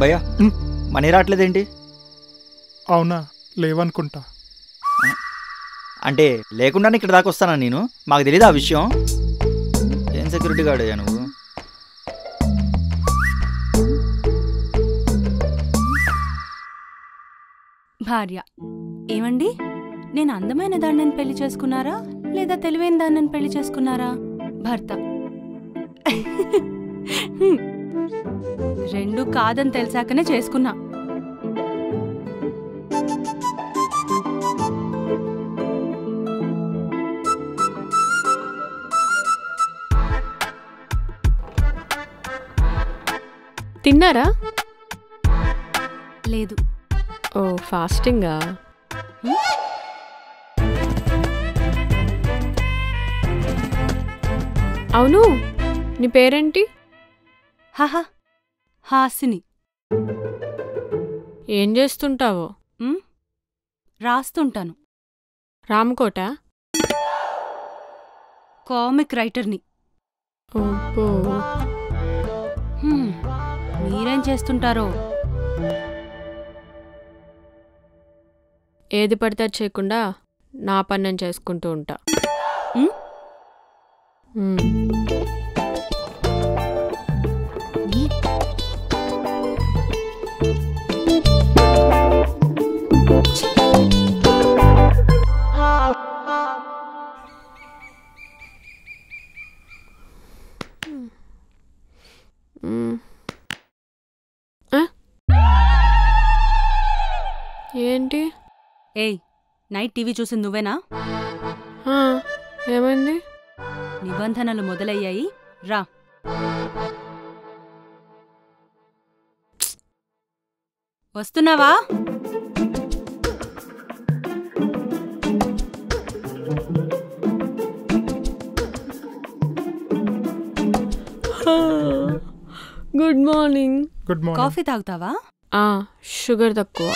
భయ్యా మనీ రావట్లేదేంటి? అవునా, లేవనుకుంటా. అంటే లేకుండానే ఇక్కడ దాకా వస్తానా నేను? మాకు తెలీదా ఆ విషయం? ఏం సెక్యూరిటీ గార్డ్ అయ్యా నువ్వు? భార్య: ఏమండి, నేను అందమైన దాన్ని పెళ్లి చేసుకున్నారా లేదా తెలివైన దాన్ని పెళ్లి చేసుకున్నారా? భర్త: రెండు కాదని తెలిసాకనే చేసుకున్నా. తిన్నారా? లేదు. ఓ, ఫాస్టింగా? అవును, నీ పేరేంటి? హహ, హాసిని. ఏం చేస్తుంటావో? రాస్తుంటాను. రామకోట? కామిక్ రైటర్ని. ఓహో. మీరేం చేస్తుంటారో? ఏది పడితే చేయకుండా నా పని నేను చేసుకుంటూ ఉంటా. ఏంటి? ఏయ్, నైట్ టీవీ చూసింది నువ్వేనా? ఏమైంది? నిబంధనలు మొదలయ్యాయి, రా. వస్తున్నావా? Good morning. Good morning. Coffee తాగుతావా? షుగర్ తక్కువ.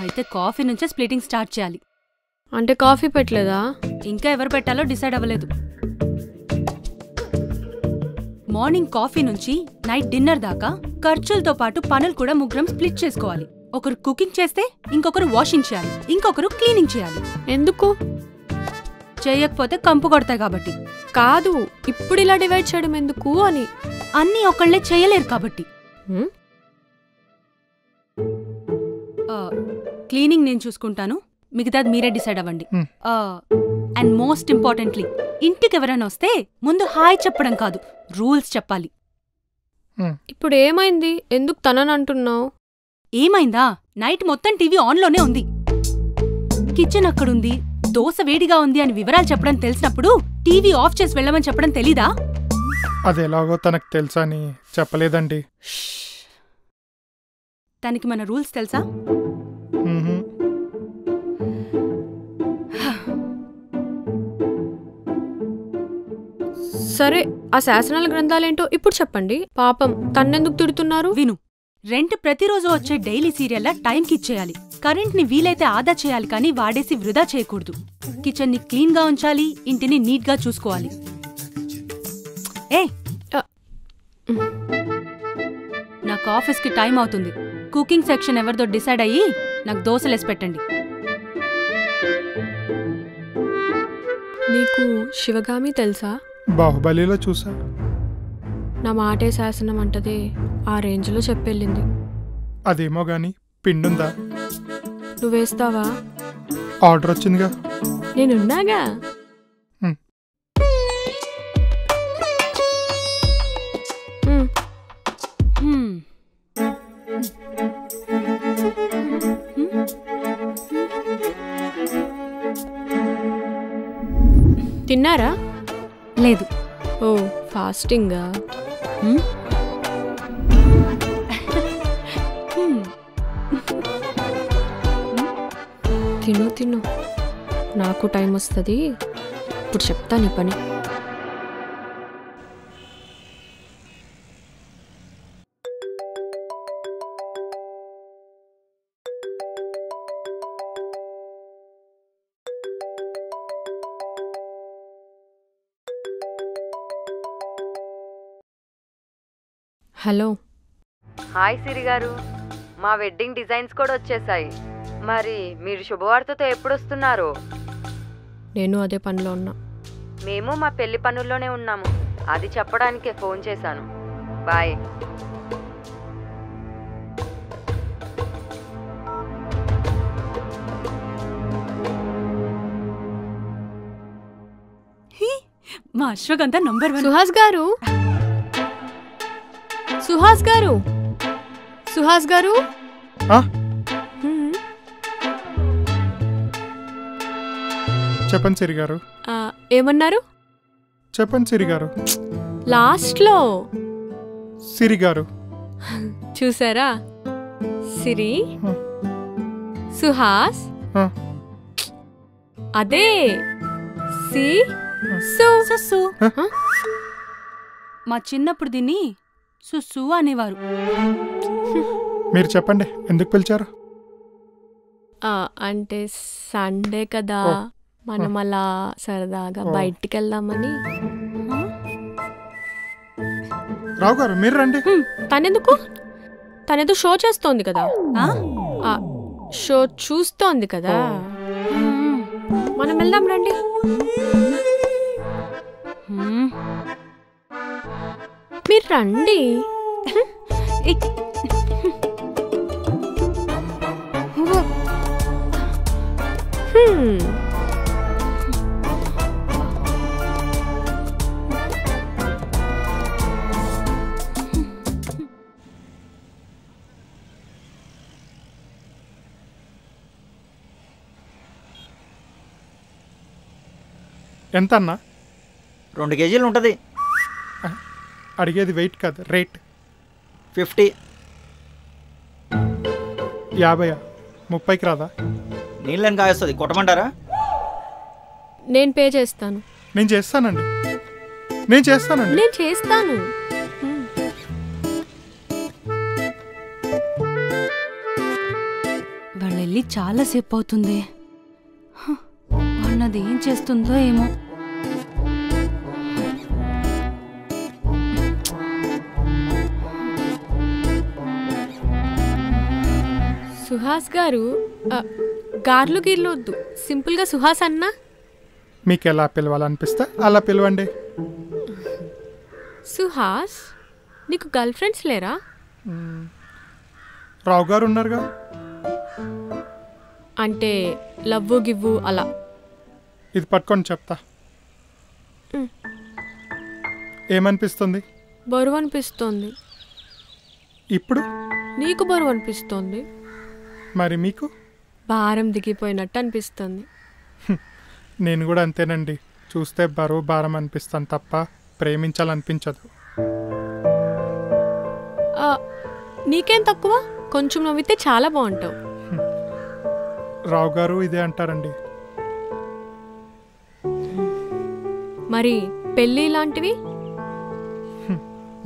అయితే కాఫీ నుంచే స్ప్లిటింగ్ స్టార్ట్ చేయాలి. అంటే కాఫీ పెట్టలేదా? ఇంకా ఎవరు పెట్టాలో డిసైడ్ అవ్వలేదు. మార్నింగ్ కాఫీ నుంచి నైట్ డిన్నర్ దాకా ఖర్చులతో పాటు పనులు కూడా ముగ్గురం స్ప్లిట్ చేసుకోవాలి. ఒకరు కుకింగ్ చేస్తే ఇంకొకరు వాషింగ్ చేయాలి, ఇంకొకరు క్లీనింగ్ చేయాలి. ఎందుకు? చేయకపోతే కంపు కొడతాయి కాబట్టి. కాదు, ఇప్పుడు ఇలా డివైడ్ చేయడం ఎందుకు అని. అన్నీ ఒకళ్ళే చేయలేరు కాబట్టి. క్లీనింగ్ నేను చూసుకుంటాను, మిగతాది మీరే డిసైడ్ అవ్వండి. అండ్ మోస్ట్ ఇంపార్టెంట్లీ, ఇంటికి ఎవరైనా వస్తే ముందు హాయ్ చెప్పడం కాదు, రూల్స్ చెప్పాలి. ఇప్పుడు ఏమైంది? ఎందుకు తనని అంటున్నావు? ఏమైందా? నైట్ మొత్తం టీవీ ఆన్లోనే ఉంది. కిచెన్ అక్కడుంది, దోశ వేడిగా ఉంది అని వివరాలు చెప్పడం తెలిసినప్పుడు టీవీ ఆఫ్ చేసి వెళ్ళమని చెప్పడం తెలీదా? అదెలాగో తనకు తెలుసా అని చెప్పలేదండి. తనకి మన రూల్స్ తెలుసా? సరే, ఆ శాసనాల గ్రంథాలేంటో ఇప్పుడు చెప్పండి. పాపం తన్నెందుకు తిడుతున్నారు? విను. రెంట్ ప్రతిరోజు వచ్చే డైలీ సీరియల్లా టైంకి ఇచ్చేయాలి. కరెంట్ ని వీలైతే ఆదా చేయాలి, కానీ వాడేసి వృధా చేయకూడదు. కిచెన్ ని క్లీన్ గా ఉంచాలి, ఇంటిని నీట్ గా చూసుకోవాలి. నాకు ఆఫీస్కి టైం అవుతుంది. కుకింగ్ సెక్షన్ ఎవరిదో డిసైడ్ అయ్యి నాకు దోశలేసి పెట్టండి. నీకు శివగామి తెలుసా? బాహుబలిలో చూసా. నా మాటే శాసనం అంటదే, ఆ రేంజ్లో చెప్పెళ్ళింది. అదేమో గాని పిండుందా? నువ్వేస్తావా? ఆర్డర్ వచ్చిందిగా. నేనున్నాగా. తిన్నారా? లేదు. ఓ, ఫాస్టింగా? తిను తిను, నాకు టైం వస్తుంది. ఇప్పుడు చెప్తా నీ పని. హలో. హాయ్ సిరి గారు, మా వెడ్డింగ్ డిజైన్స్ కూడా వచ్చేసాయి. మరి మీరు శుభవార్తతో ఎప్పుడు వస్తున్నారు? నేను అదే పనిలో ఉన్నా. మేము మా పెళ్లి పనుల్లోనే ఉన్నాము. అది చెప్పడానికే ఫోన్ చేశాను. బాయ్. మా అశ్వగంధ నంబర్ 1. సుహాస్ గారు, సుహాస్ గారు, సుహాస్ గారు. ఆ? చెప్పండి సిరి గారు. ఏమన్నారు? చెప్పండి సిరి గారు. లాస్ట్లో సిరి గారు చూసారా? సిరి, సుహాస్, అదే సి సుస్సు. మా చిన్నప్పుడు దీన్ని సుస్సు అనేవారు. మీరు చెప్పండి, ఎందుకు పిలిచారు? అంటే సండే కదా, మనం అలా సరదాగా బయటికి వెళ్దామని. రావు గారు మీరు రండి. తనెందుకు? తనేదో షో చేస్తోంది కదా, షో చూస్తోంది కదా. మనం వెళ్దాం రండి. మీరు రండి. ఎంత అన్నా? 2 కేజీలు ఉంటుంది. అడిగేది వెయిట్ కాదు, రేట్. 50. 50. 30కి రాదా? నీళ్ళని కాయొస్తుంది, కొట్టమంటారా? నేను పే చేస్తాను. నేను చేస్తానండి, నేను చేస్తానండి. నేను చేస్తాను. వాళ్ళు వెళ్ళి చాలాసేపు అవుతుంది. వాళ్ళది ఏం చేస్తుందో ఏమో. సుహాస్ గారు, గార్లు గీర్లు వద్దు, సింపుల్గా సుహాస్ అన్నా. మీకు ఎలా పిలవాలనిపిస్తే అలా పిలవండి. సుహాస్, నీకు గర్ల్ ఫ్రెండ్స్ లేరా? రావు గారు ఉన్నారుగా. అంటే లవ్వు గివ్వు అలా. ఇది పట్టుకొని చెప్తా. ఏమనిపిస్తుంది? బరువు అనిపిస్తోంది. ఇప్పుడు నీకు బరువు అనిపిస్తోంది. మరి మీకు? భారం దిగిపోయినట్టు అనిపిస్తుంది. నేను కూడా అంతేనండి, చూస్తే బరువు భారం అనిపిస్తాను తప్ప ప్రేమించాలనిపించదు. నీకేం తక్కువ? కొంచెం నవ్వితే చాలా బాగుంటావు. రావు గారు ఇదే అంటారండి. మరి పెళ్ళి ఇలాంటివి?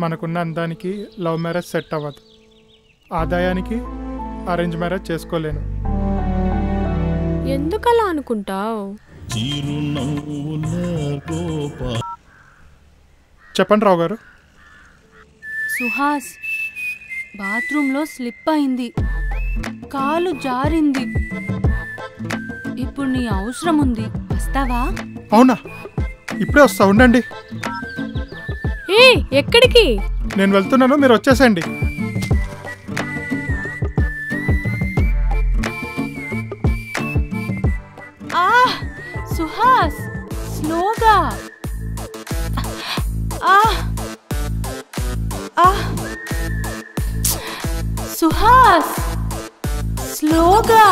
మనకున్న అందానికి లవ్ మ్యారేజ్ సెట్ అవ్వదు, ఆదాయానికి అరేంజ్ మ్యారేజ్ చేసుకోలేను. ఎందుకు అలా అనుకుంటావు? చెప్పండి రావు గారు. సుహాస్, బాత్రూంలో స్లిప్ అయింది, కాలు జారింది. ఇప్పుడు నీ అవసరం ఉంది, వస్తావా? అవునా? ఇప్పుడే వస్తా, ఉండండి. ఎక్కడికి? నేను వెళ్తున్నాను, మీరు వచ్చేసండి. సుహాస్, స్లోగా. సుహాస్, స్లోగా.